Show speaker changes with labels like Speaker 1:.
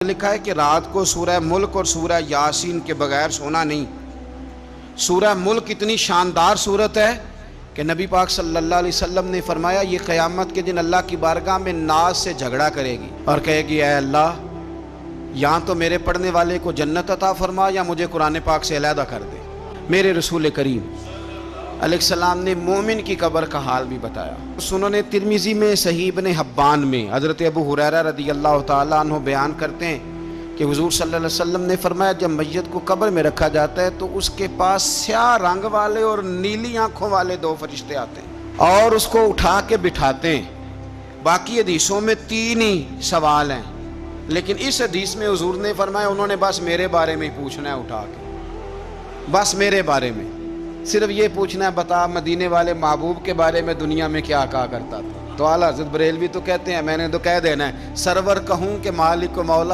Speaker 1: लिखा है कि रात को सूरह मुल्क और सूरह यासीन के बगैर सोना नहीं। सूरह मुल्क इतनी शानदार सूरत है कि नबी पाक सल्लल्लाहु अलैहि वसल्लम ने फरमाया ये क़यामत के दिन अल्लाह की बारगाह में नाज से झगड़ा करेगी और कहेगी ऐ अल्लाह, या तो मेरे पढ़ने वाले को जन्नत अता फरमा या मुझे कुरान पाक से अलहदा कर दे। मेरे रसूल करीम अलैहिस्सलाम ने मोमिन की कब्र का हाल भी बताया। सुनने तिरमिज़ी में सही इब्न हब्बान में हज़रत अबू हुरैरा रज़ियल्लाहु ताला अन्हु बयान करते हैं कि हुज़ूर सल्लल्लाहु अलैहि वसल्लम ने फरमाया जब मैयत को कब्र में रखा जाता है तो उसके पास स्याह रंग वाले और नीली आँखों वाले दो फरिश्ते आते हैं और उसको उठा के बिठाते हैं। बाकी हदीसों में 3 ही सवाल हैं, लेकिन इस हदीस में हुज़ूर ने फरमाया उन्होंने बस मेरे बारे में ही पूछना है, उठा के बस मेरे बारे में सिर्फ ये पूछना है, बता मदीने वाले महबूब के बारे में दुनिया में क्या कहा करता था। तो आला हज़रत बरेलवी तो कहते हैं मैंने तो कह देना है, सरवर कहूँ कि मालिक मौला